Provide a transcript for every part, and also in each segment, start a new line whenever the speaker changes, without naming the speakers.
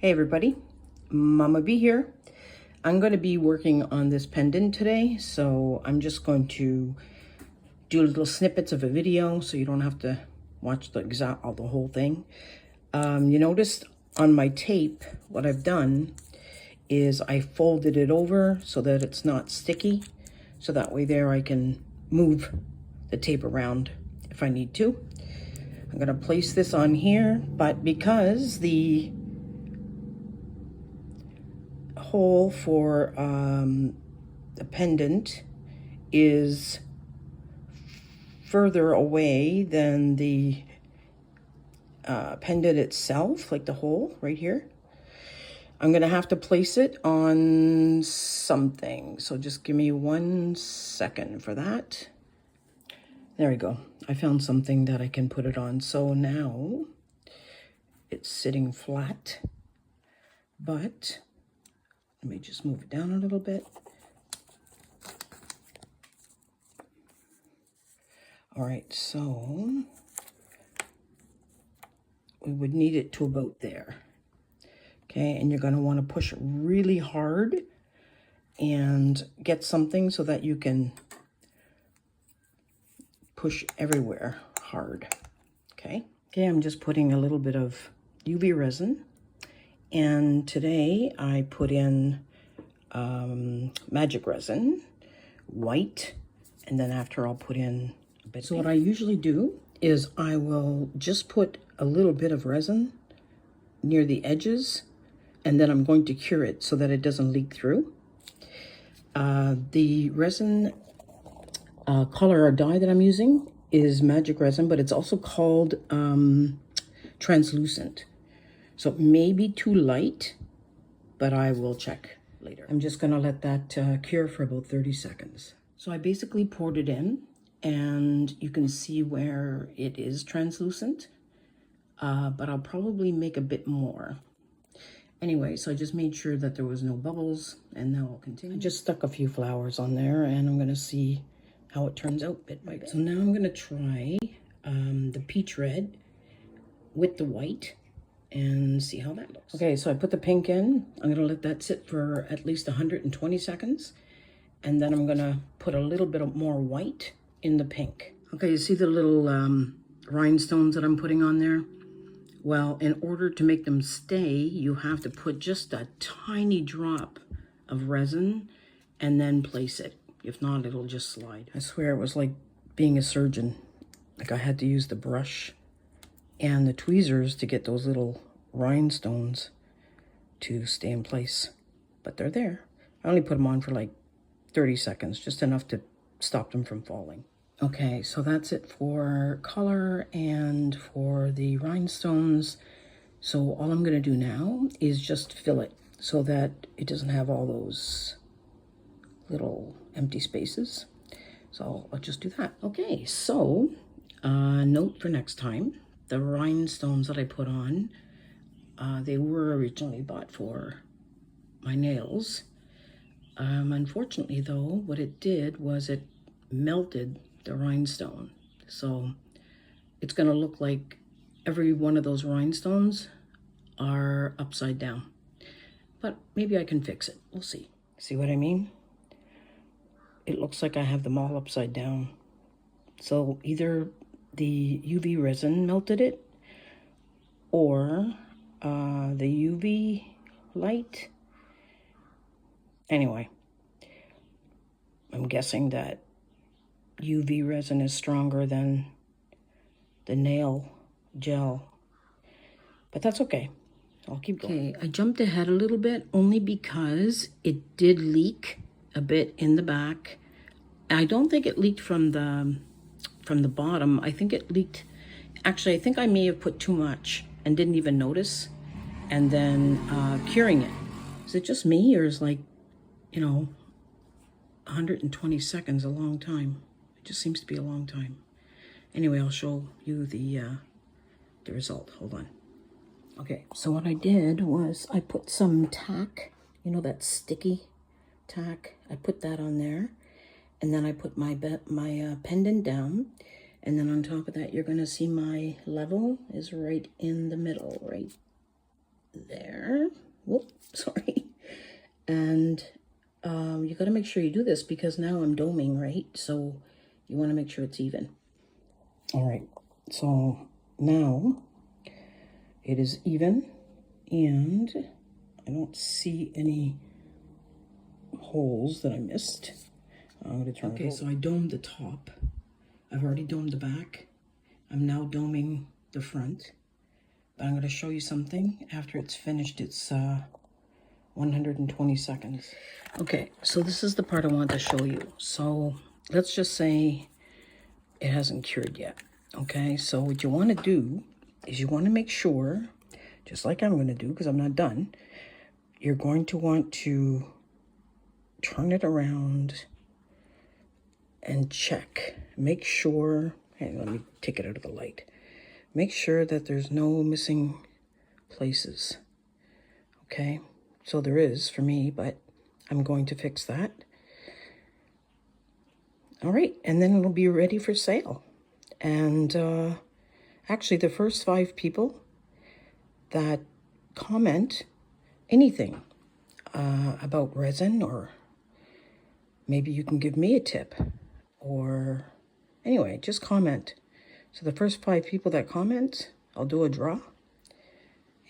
Hey everybody, Mama B here. I'm going to be working on this pendant today, so I'm just going to do little snippets of a video so you don't have to watch the whole thing. You noticed on my tape, what I've done is I folded it over so that it's not sticky, so that way there I can move the tape around if I need to. I'm going to place this on here, but because the hole for the pendant is further away than the pendant itself, like the hole right here, I'm gonna have to place it on something. So just give me 1 second for that. There we go. I found something that I can put it on. So now it's sitting flat, but let me just move it down a little bit. All right, so we would need it to about there. Okay, and you're gonna wanna push really hard and get something so that you can push everywhere hard, okay? Okay, I'm just putting a little bit of UV resin. And today I put in Magic Resin, white, and then after I'll put in a bit. So what I usually do is I will just put a little bit of resin near the edges, and then I'm going to cure it so that it doesn't leak through. The resin color or dye that I'm using is Magic Resin, but it's also called translucent. So it may be too light, but I will check later. I'm just gonna let that cure for about 30 seconds. So I basically poured it in, and you can see where it is translucent, but I'll probably make a bit more. Anyway, so I just made sure that there was no bubbles, and now I'll continue. I just stuck a few flowers on there, and I'm gonna see how it turns out bit by bit. So now I'm gonna try the peach red with the white and see how that looks. Okay, so I put the pink in. I'm gonna let that sit for at least 120 seconds. And then I'm gonna put a little bit more white in the pink. Okay, you see the little rhinestones that I'm putting on there? Well, in order to make them stay, you have to put just a tiny drop of resin and then place it. If not, it'll just slide. I swear it was like being a surgeon. Like I had to use the brush and the tweezers to get those little rhinestones to stay in place. But they're there. I only put them on for like 30 seconds, just enough to stop them from falling. Okay, so that's it for color and for the rhinestones. So all I'm gonna do now is just fill it so that it doesn't have all those little empty spaces. So I'll just do that. Okay, so note for next time, the rhinestones that I put on, they were originally bought for my nails. Unfortunately though, what it did was it melted the rhinestone. So it's gonna look like every one of those rhinestones are upside down. But maybe I can fix it, we'll see. See what I mean? It looks like I have them all upside down. So either the UV resin melted it, or the UV light. Anyway, I'm guessing that UV resin is stronger than the nail gel, but that's okay. I'll keep going. Okay, I jumped ahead a little bit only because it did leak a bit in the back. I don't think it leaked from the bottom. I think it leaked, actually I think I may have put too much and didn't even notice, and then curing it. Is it just me, or is, like, you know, 120 seconds a long time? It just seems to be a long time. Anyway, I'll show you the result. Hold on. Okay, so what I did was I put some tack, you know, that sticky tack. I put that on there, and then I put my pendant down, and then on top of that, you're gonna see my level is right in the middle, right there. Whoop, sorry. And you got to make sure you do this because now I'm doming, right? So you want to make sure it's even. All right, so now it is even, and I don't see any holes that I missed. I'm going to turn it over. So I domed the top. I've already domed the back. I'm now doming the front. But I'm going to show you something after it's finished. It's 120 seconds. Okay, so this is the part I wanted to show you. So let's just say it hasn't cured yet. Okay, so what you want to do is you want to make sure, just like I'm going to do because I'm not done, you're going to want to turn it around and check. Make sure, hey, let me take it out of the light. Make sure that there's no missing places. Okay, so there is for me, but I'm going to fix that. All right, and then it'll be ready for sale. And actually, the first 5 people that comment anything about resin, or maybe you can give me a tip, or anyway, just comment. So the first 5 people that comment, I'll do a draw,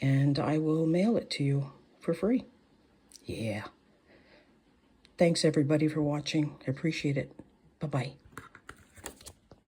and I will mail it to you for free. Yeah. Thanks, everybody, for watching. I appreciate it. Bye-bye.